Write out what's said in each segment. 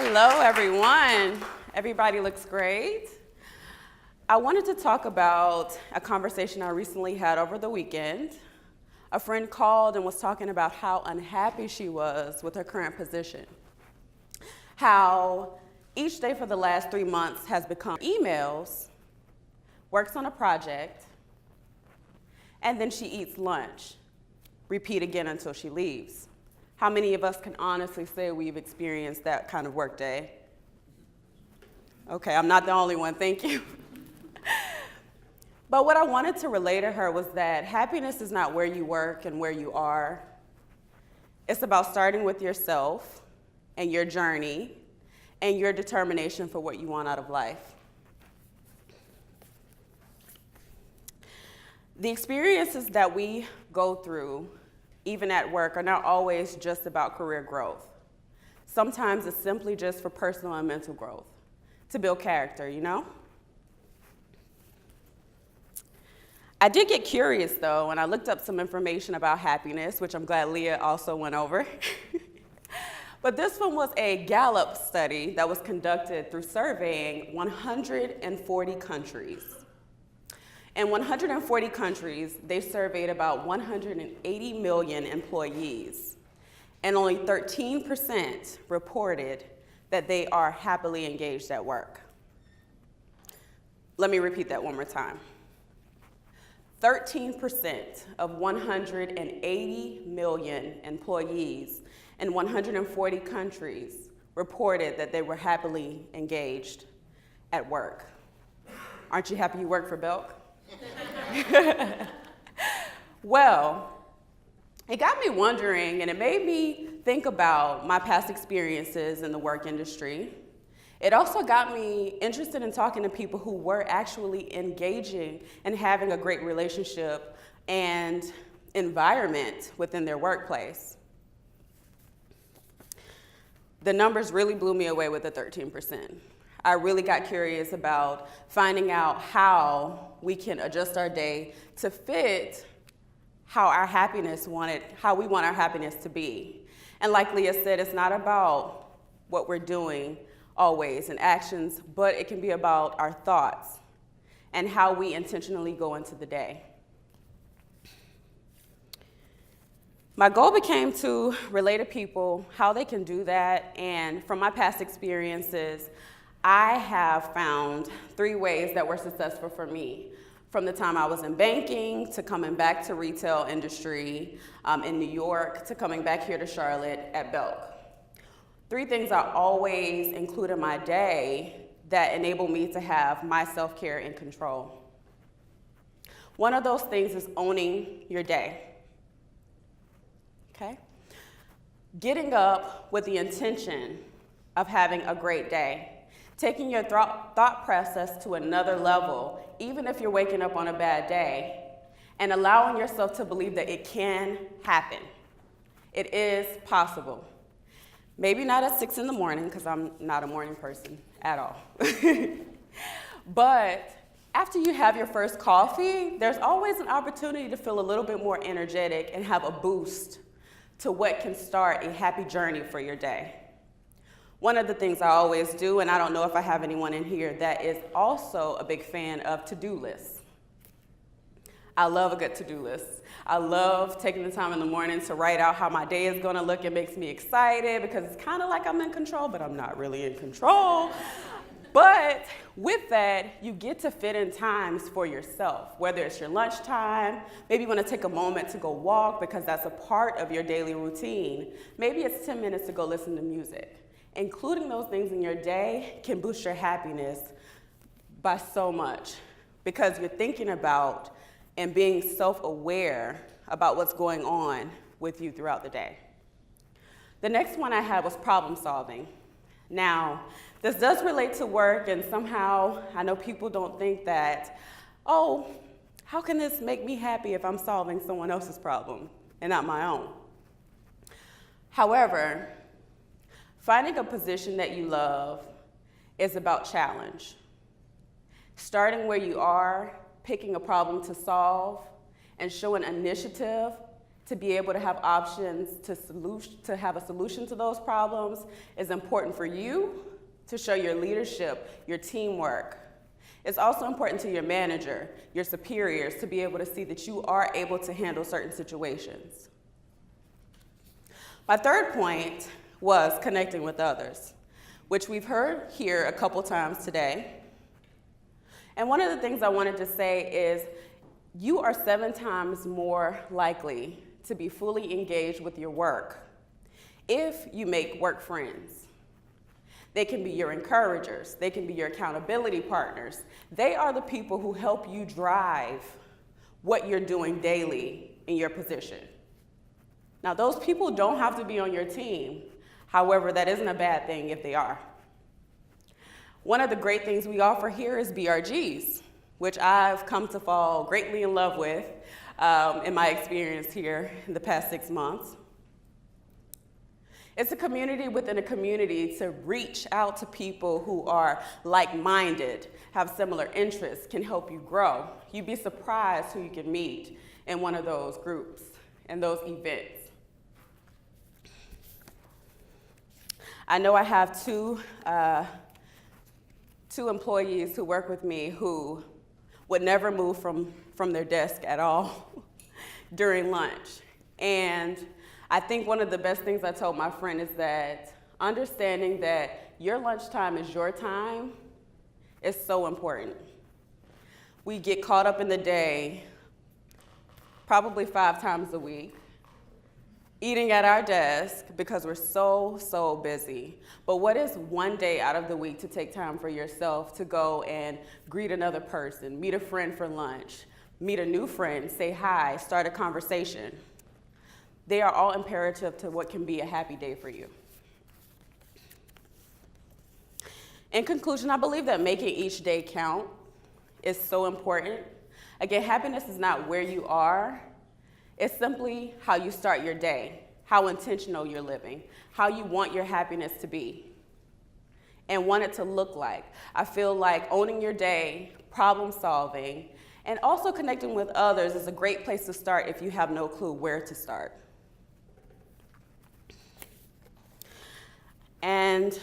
Hello, everyone. Everybody looks great. I wanted to talk about a conversation I recently had over the weekend. A friend called and was talking about how unhappy she was with her current position. How each day for the last 3 months has become emails, works on a project, and then she eats lunch. Repeat again until she leaves. How many of us can honestly say we've experienced that kind of work day? Okay, I'm not the only one, thank you. But what I wanted to relay to her was that happiness is not where you work and where you are. It's about starting with yourself and your journey and your determination for what you want out of life. The experiences that we go through, even at work, are not always just about career growth. Sometimes it's simply just for personal and mental growth, to build character, you know? I did get curious, though, and I looked up some information about happiness, which I'm glad Leah also went over. But this one was a Gallup study that was conducted through surveying 140 countries. In 140 countries, they surveyed about 180 million employees, and only 13% reported that they are happily engaged at work. Let me repeat that one more time. 13% of 180 million employees in 140 countries reported that they were happily engaged at work. Aren't you happy you work for Belk? Well, it got me wondering, and it made me think about my past experiences in the work industry. It also got me interested in talking to people who were actually engaging and having a great relationship and environment within their workplace. The numbers really blew me away with the 13%. I really got curious about finding out how we can adjust our day to fit how we want our happiness to be. And like Leah said, it's not about what we're doing always and actions, but it can be about our thoughts and how we intentionally go into the day. My goal became to relate to people how they can do that, and from my past experiences, I have found 3 ways that were successful for me, from the time I was in banking to coming back to retail industry in New York to coming back here to Charlotte at Belk. 3 things I always include in my day that enable me to have my self-care in control. One of those things is owning your day, okay? Getting up with the intention of having a great day. Taking your thought process to another level, even if you're waking up on a bad day, and allowing yourself to believe that it can happen. It is possible. Maybe not at 6 in the morning, because I'm not a morning person at all. But after you have your first coffee, there's always an opportunity to feel a little bit more energetic and have a boost to what can start a happy journey for your day. One of the things I always do, and I don't know if I have anyone in here that is also a big fan of to-do lists. I love a good to-do list. I love taking the time in the morning to write out how my day is gonna look. It makes me excited because it's kind of like I'm in control, but I'm not really in control. But with that, you get to fit in times for yourself, whether it's your lunchtime, maybe you wanna take a moment to go walk because that's a part of your daily routine. Maybe it's 10 minutes to go listen to music. Including those things in your day can boost your happiness by so much because you're thinking about and being self-aware about what's going on with you throughout the day. The next one I had was problem solving. Now, this does relate to work, and somehow I know people don't think that, oh, how can this make me happy if I'm solving someone else's problem and not my own? However, finding a position that you love is about challenge. Starting where you are, picking a problem to solve, and showing initiative to be able to have options to have a solution to those problems is important for you to show your leadership, your teamwork. It's also important to your manager, your superiors, to be able to see that you are able to handle certain situations. My third point was connecting with others, which we've heard here a couple times today. And one of the things I wanted to say is you are 7 times more likely to be fully engaged with your work if you make work friends. They can be your encouragers. They can be your accountability partners. They are the people who help you drive what you're doing daily in your position. Now, those people don't have to be on your team. However, that isn't a bad thing if they are. One of the great things we offer here is BRGs, which I've come to fall greatly in love with in my experience here in the past 6 months. It's a community within a community to reach out to people who are like-minded, have similar interests, can help you grow. You'd be surprised who you can meet in one of those groups and those events. I know I have two employees who work with me who would never move from their desk at all during lunch. And I think one of the best things I told my friend is that understanding that your lunchtime is your time is so important. We get caught up in the day probably 5 times a week, eating at our desk because we're so busy. But what is one day out of the week to take time for yourself to go and greet another person, meet a friend for lunch, meet a new friend, say hi, start a conversation? They are all imperative to what can be a happy day for you. In conclusion, I believe that making each day count is so important. Again, happiness is not where you are. It's simply how you start your day, how intentional you're living, how you want your happiness to be, and want it to look like. I feel like owning your day, problem solving, and also connecting with others is a great place to start if you have no clue where to start. And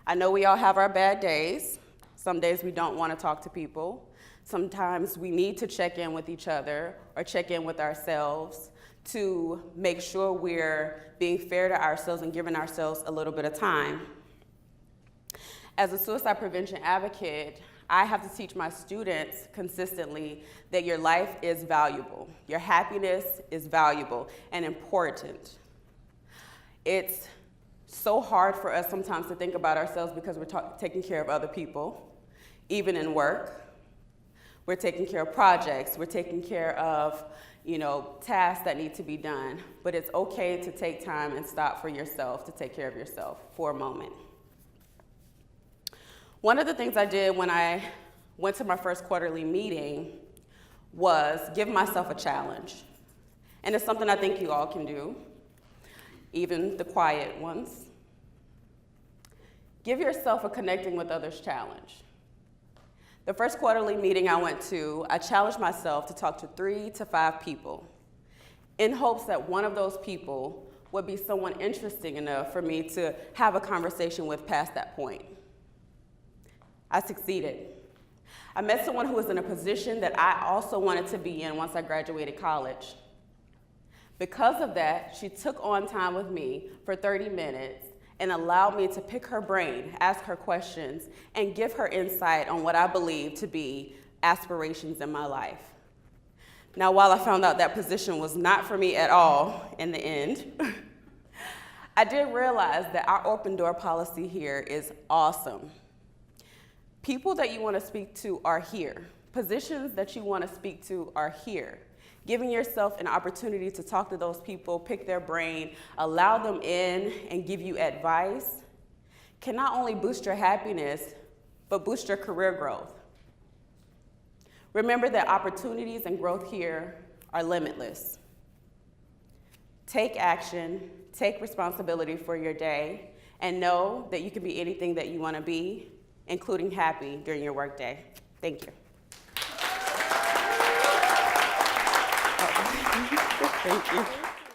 I know we all have our bad days. Some days we don't want to talk to people. Sometimes we need to check in with each other or check in with ourselves to make sure we're being fair to ourselves and giving ourselves a little bit of time. As a suicide prevention advocate, I have to teach my students consistently that your life is valuable. Your happiness is valuable and important. It's so hard for us sometimes to think about ourselves because we're taking care of other people, even in work. We're taking care of projects. We're taking care of, tasks that need to be done. But it's okay to take time and stop for yourself, to take care of yourself for a moment. One of the things I did when I went to my first quarterly meeting was give myself a challenge. And it's something I think you all can do, even the quiet ones. Give yourself a connecting with others challenge. The first quarterly meeting I went to, I challenged myself to talk to 3 to 5 people in hopes that one of those people would be someone interesting enough for me to have a conversation with past that point. I succeeded. I met someone who was in a position that I also wanted to be in once I graduated college. Because of that, she took on time with me for 30 minutes and allowed me to pick her brain, ask her questions, and give her insight on what I believe to be aspirations in my life. Now, while I found out that position was not for me at all in the end, I did realize that our open door policy here is awesome. People that you want to speak to are here. Positions that you want to speak to are here. Giving yourself an opportunity to talk to those people, pick their brain, allow them in, and give you advice can not only boost your happiness, but boost your career growth. Remember that opportunities and growth here are limitless. Take action, take responsibility for your day, and know that you can be anything that you want to be, including happy during your workday. Thank you. Thank you.